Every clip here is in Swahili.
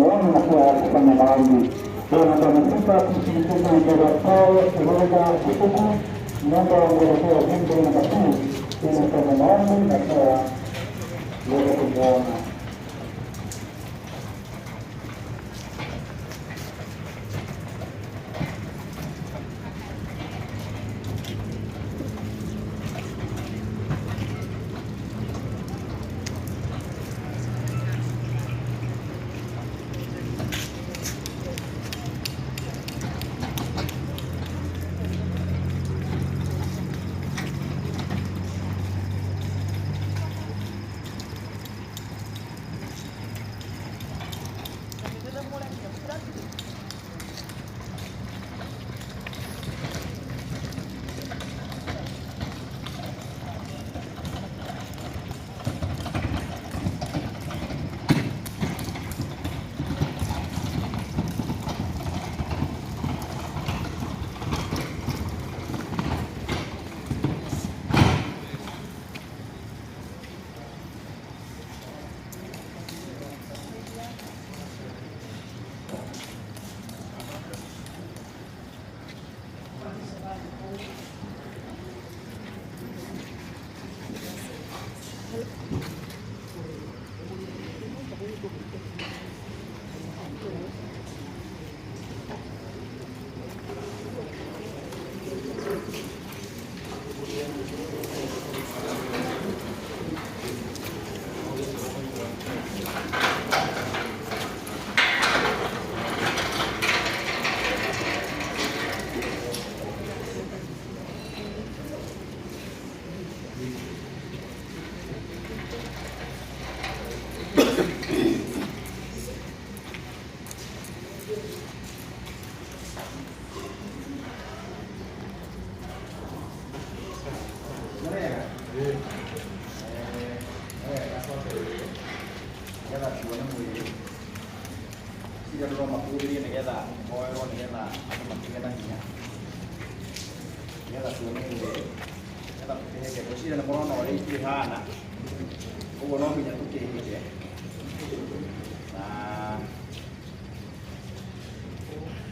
tumeona nakuwa kufanya maombi. Bwana tunamtupa kushirikiana na Baba Paulo kuweza kutuku mambo yanayotokea jimbo la Nakuru ili kufanya maombi na kwa kuweza kumwona.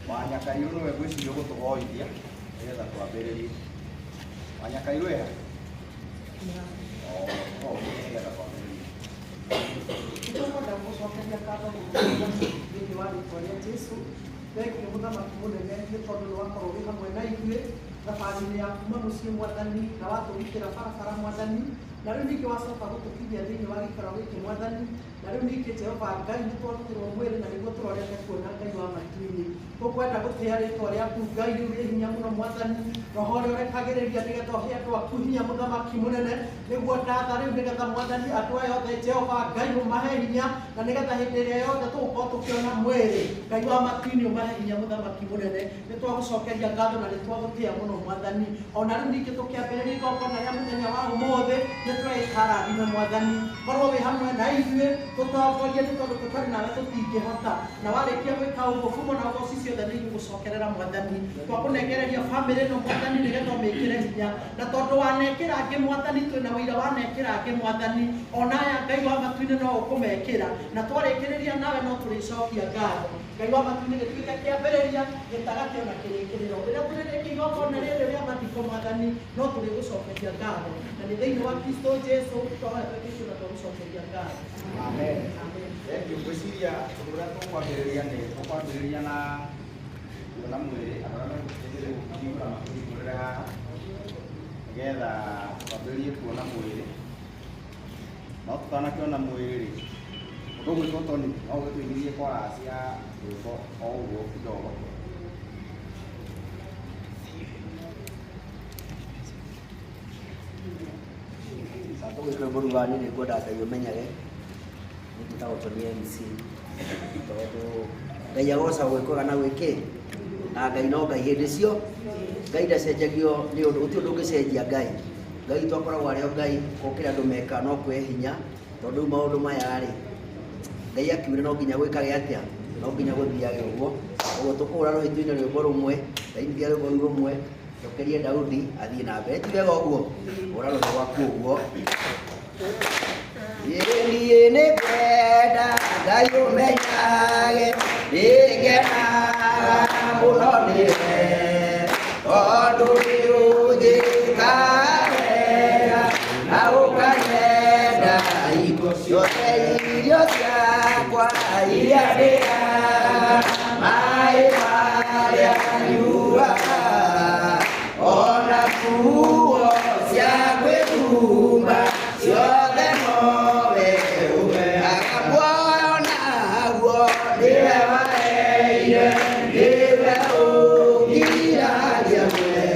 Wanyakairu no egwiciria gutugoithia nigetha twambiririe. Wanyakairu ya nigetha twambiririe. Tũkwenda gũcokeria ngatho thĩinĩ wa rĩĩtwa rĩa Jesũ. Thengiũ mũthamaki mũnene nĩ tondũ nĩ wakorwo wĩ hamwe na ithuĩ thabarĩ-inĩ ya kuuma mũciĩ Mwathani na watũgitĩra barabara Mwathani, na rĩu ningĩ wacoka gũtũkinyia thĩinĩ wa gĩikaro gĩkĩ Mwathani, na rĩu ningĩ Jehova Ngai nĩ twarutirwo mwĩrĩ na nĩguo tũrorete kuona Ngai wa matu-inĩ. Tũkwenda gũtĩĩa rĩĩtwa rĩaku Ngai rĩu rĩ hinya mũno Mwathani, roho ũrĩa ũrekagĩrĩria nĩgetha ũhe andũ aku hinya mũthamaki mũnene, nĩguo ndatha rĩu nĩgetha Mwathani andũ aya othe Jehova Ngai ũmahe hinya, na nĩgetha hĩndĩ ĩrĩa yothe tũgũkorwo tũkĩona mwĩrĩ Ngai wa matu-inĩ ũmahe hinya mũthamaki mũnene. Nĩ twagũcokeria ngatho na nĩ twagũtĩĩa mũno Mwathani, ona rĩu ningĩ tũkĩambĩrĩria igongona rĩa mũthenya wa ũmũthĩ nĩ twĩka rathime Mwathani, korwo wĩ hamwe na ithuĩ tũtongorie nĩ tondũ tũtarĩ nawe tũtingĩhota, na warĩkia gwĩka ũguo kuuma na ũgoci ciothe nĩ igũgũcokerera Mwathani. Twakũnengereria bamĩrĩ ĩno Mwathani nĩgetha ũmĩkĩre hinya, na tondũ wanekĩra angĩ Mwathani twĩna ũira wanekĩra angĩ Mwathani, ona aya Ngai wa matu-inĩ no ũkũmekĩra, na twarĩkĩrĩria nawe no tũrĩcokia ngatho. Ngai wa matu-inĩ gĩtuĩke kĩambĩrĩria gĩtagatĩ ona kĩrĩkĩrĩro. Rĩrĩa tũrĩrĩkia igongona rĩrĩ rĩa mathiko Mwathani no tũrĩgũcokeria ngatho, na nĩ thĩinĩ wa Kristo Jesũ twahoya twĩkĩte na twagũcokeria ngatho. Amen. Thengiũ. Ngwĩciria ũndũ ũrĩa tũkwambĩrĩria nĩ tũkwambĩrĩria na kuona mwĩrĩ arĩa megũteithĩrĩria gũkiura makũhingũrĩre haha nĩgetha twambĩrĩrie kuona mwĩrĩ, no tũtanakĩona mwĩrĩ ũndũ gwĩtwo Tony no ũgĩtũigĩrie chorus ya rwĩmbo o ũguo kidogo. Tũgĩtwo mũrugani nĩguo ndakaigua menyage nĩtũtagwo Tony MC, tondũ Ngai agocagwo gwĩkwaga na gwĩkĩ na Ngai no Ngai hĩndĩ cio. Ngai ndacenjagio nĩ ũndũ gũtirĩ ũndũ ũngĩcenjia Ngai. Ngai witũ akoragwo arĩ o Ngai, gũkĩra andũ meka no kwĩhe hinya, tondũ rĩu maũndũ maya rĩ Ngai akiuga no nginya gwĩkage atĩa, no nginya gũthiage ũguo. Ũguo tũkũhũra rwĩmbo-inĩ rwĩmbo rũmwe, ndaimithia rwĩmbo rũu rũmwe njokerie Daudi athiĩ na mbere. Ti wega ũguo, hũra rwĩmbo rwaku ũguo. Niĩ nĩngwenda Ngai ũmenyage iria mai maria nyua ona kuo cia kwĩhumba ciothe nowe ũwe akamuona guo nĩwe waheire nĩwe ũngiragia mwe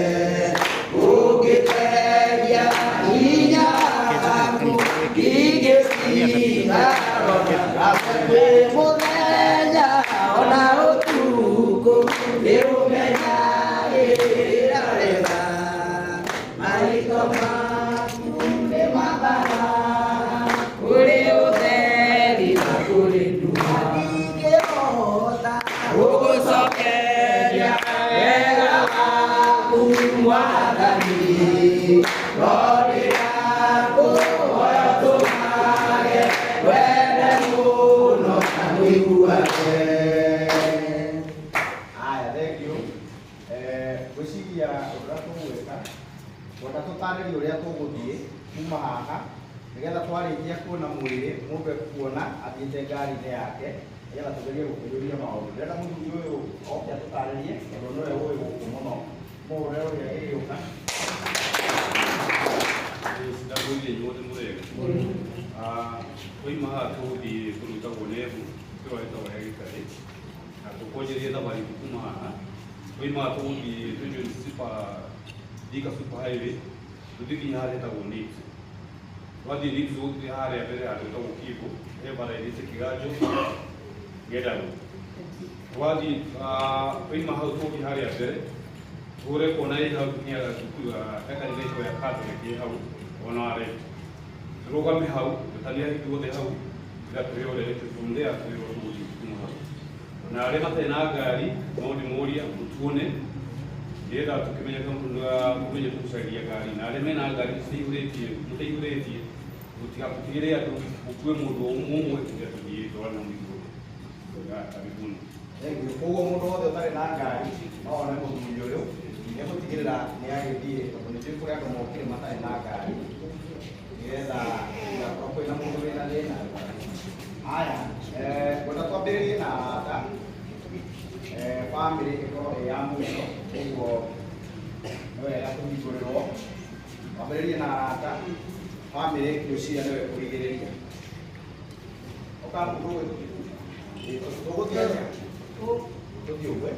ũngĩteria hinya waku ingĩciga kwĩ mũthenya ona ũtukũ nĩũmenyagĩrĩra wega maitho maku nĩ mabara kũrĩ ũtheri na kũrĩ nduma ndingĩhota gũgũcokeria wega waku Mwathani no ndĩrakũhoya tũmage wende mũno na wĩiguage. Haya, thank you. Gwĩciria ũrĩa tũgwĩka twenda tũtarĩrie ũrĩa tũgũthiĩ kuma haha nĩgetha twarĩkia kuona mwĩrĩ mũndũ ekuona athiĩte ngari-inĩ yake nĩgetha tũgerie gũkũrĩria maũndũ. Ndĩrenda mũthuri ũyũ oke atũtarĩrie tondũ nĩwe ũĩ gũkũ mũno mũhũre ũrĩa ĩgĩũka. Ndagũithia inyuothe mũthega. Twoima haha tũgũthiĩ kũrutagwo nebu tũroretawo ya gĩtarĩ na tũkwanjĩrĩria thabarĩ kuma haha. Twoima haha tũgũthiĩ tũjoin Thika super highway tũthiĩ nginya harĩa hetagwo Nips. Twathiĩ Nips tũgũthiĩ harĩa mbere handũ hetagwo Kibo he bara ĩthiĩte Kĩganjo Ngendaru. Twathiĩ twoima hau tũgũthiĩ harĩa mbere tũgũre kuona ĩ hau nginya cukuru ya kanitha ya Catholic ĩ hau ona arĩ tũrũgame hau tũtania ithuothe hau gatwĩrorete from there twĩrwo tũgũthiĩ kuma hau. Na arĩa matarĩ na ngari no ndĩmũria mũtuone nĩgetha tũkĩmenya mũmenye tũgũcaria ngari, na arĩa mena ngari mũtaihũrĩtie mũtigĩre andũ mũkue mũndũ ũmwe ũrĩa tũthiĩ twarana mũigũ karibuni. Koguo mũndũ wothe ũtarĩ na ngari no one mũthuri ũyũ nĩegũtigĩrĩra nĩagĩthiĩ tondũ nĩ njũĩ kũrĩ andũ mokire matarĩ na ngari nĩgetha igakorwo kwĩna mũndũ wĩna thĩna. Haya, ngwenda twambĩrĩrie na arata bamĩrĩ ĩkorwo ĩ ya mũico ũguo nĩ wega kũhingũrĩrwo. Twambĩrĩrie na arata bamĩrĩ ngwĩciria nĩwe kũrigĩrĩria. Ũkamũndũ tũgũthiĩ atĩa? Tũthiĩ ũguo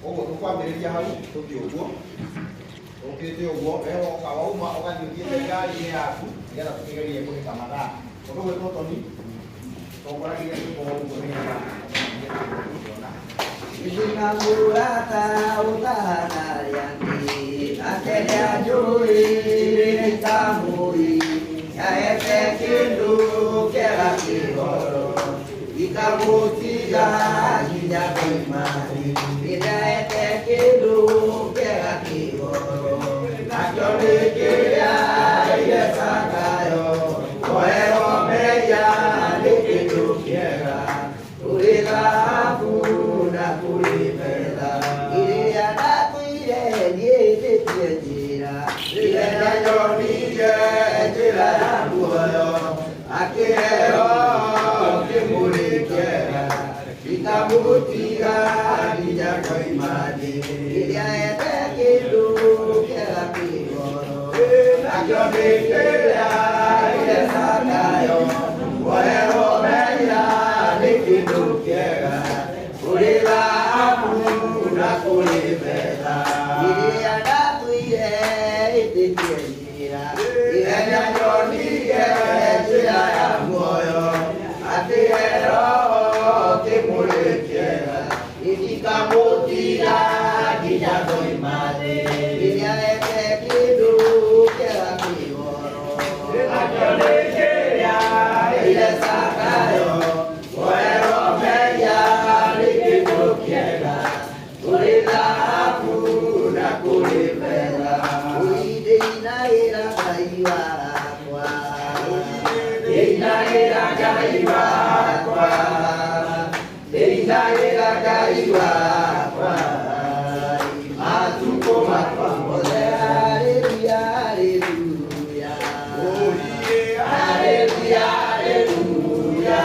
ũguo tũkwambĩrĩria hau tũthiĩ ũguo ũkĩte ũguo wehoka wauma ũgathiĩ ũthiĩte ngari-inĩ yaku nĩgetha tũkĩgerie kũhĩta mathaa. Ũndũ gwĩtwo Toni tũkoragĩria tũkorwo ũguo nĩgetha Ijina murata utana yangi akelia juri tamuri yaete kindu kera kihoro ikamutia hinya kuimani yaete kindu kera kihoro nakyonekeria ile sakayo koero meya nikindu kera ulila na kulimela iria natuire niĩtĩtie njĩra iria nyonire njĩra ya muoyo akĩheo kĩmũrĩ kĩega gĩkamũtiga nginya koimani iria ete kĩndũ kĩega kĩgoro nakĩonĩkĩra ile sakayo woero meira nĩ kĩndũ kĩega Kurila na kulibela iria natuire ĩtĩkie njĩra iria nyonire njĩra ya muoyo akĩheo kĩmũrĩ kĩega gĩkamũtiga nginya koimani iria ete kĩndũ kĩega kĩgoro nakĩonĩkĩra ile sakayo woero meya na kulibela uideinaira Ngai wakwa deinaira Ngai wakwa deinaira Ngai wakwa matuko makwa mothe haleluya haleluya haleluya haleluya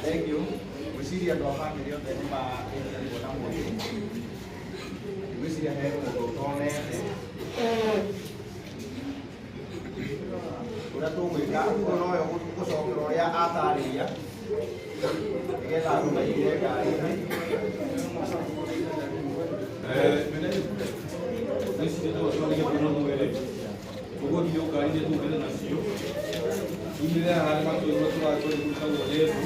Thank you. Gwĩciria andũ a bamĩrĩ othe nĩ makenire na mwĩrĩ. Gwĩciria he mũndũ ũtonete. Ũrĩa tũgwĩka ũguo nowe gũcokera ũrĩa atarĩria nĩgetha andũ maigire ngari-inĩ. Gwĩciria andũ atwarithia na mwĩrĩ. Ũguo ndio ngari-inĩ tũgĩte nacio. Tumire haha nĩ matũĩrwo tũratwarithia gũtagwo Yesu.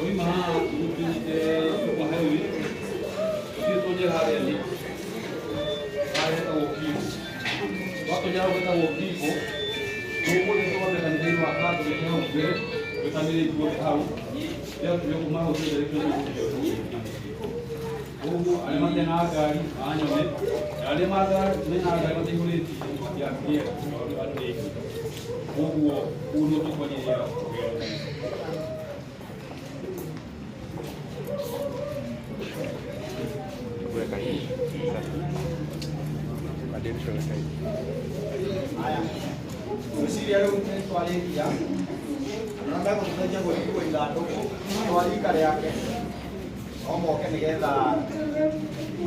Hoy más como hay yo estoy ya la de hay esta boquilla cuando ya esta boquilla no puede tomar de candela acá que no quiere yo también le digo que ya yo como hago de derecho de además de nada año además de nada además de un ya quiere uno tu compañero Gwĩciria rĩu nĩ twarĩkia na megũtũteithia gwĩkwo ithandũkũ twarika rĩake no moke nĩgetha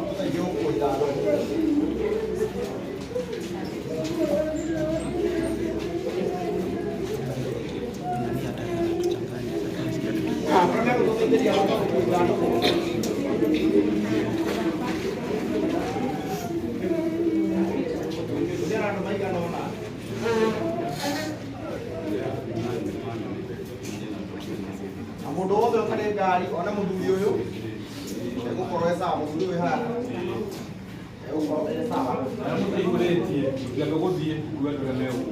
tũteithie gũkua ithandũkũ. Megũtũteithĩria gũkua ithandũkũ. Mũndũ wothe ũtarĩ ngari ona mũthuri ũyũ egũkorwo e sawa mũthuri ũyũ haha egũkorwo e sawa arĩa mũteithũrĩtie ngendo gũthiĩ kuga ndũremerwo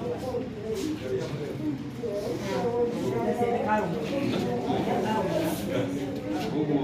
ũguo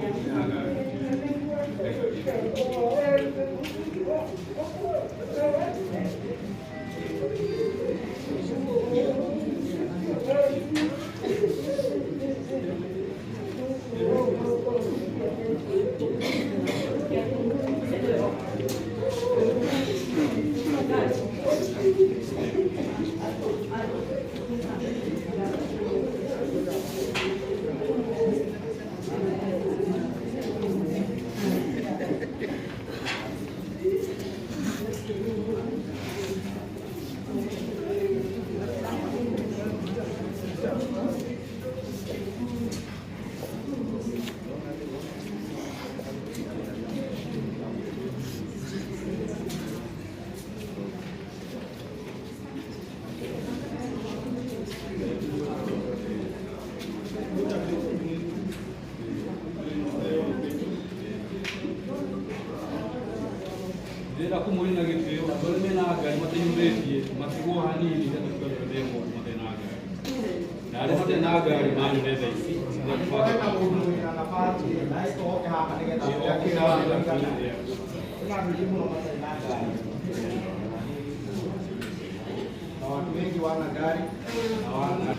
Nenda kumuina gitio, dole mena gari mate yumbetie, matigo hanini ndio tukio lengo mate na gari. Na ale mate na gari mali nenda isi. Watu wengi wana gari hawana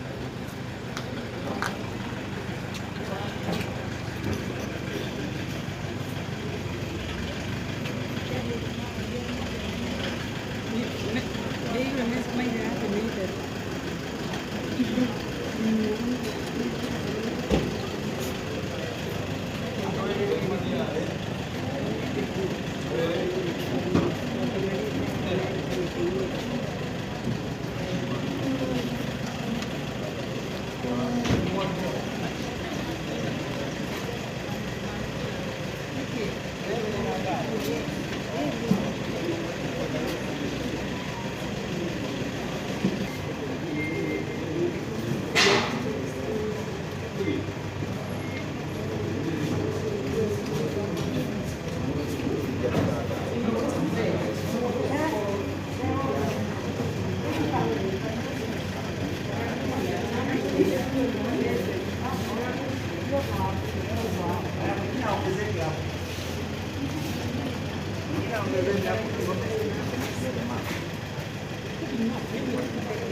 Thank you.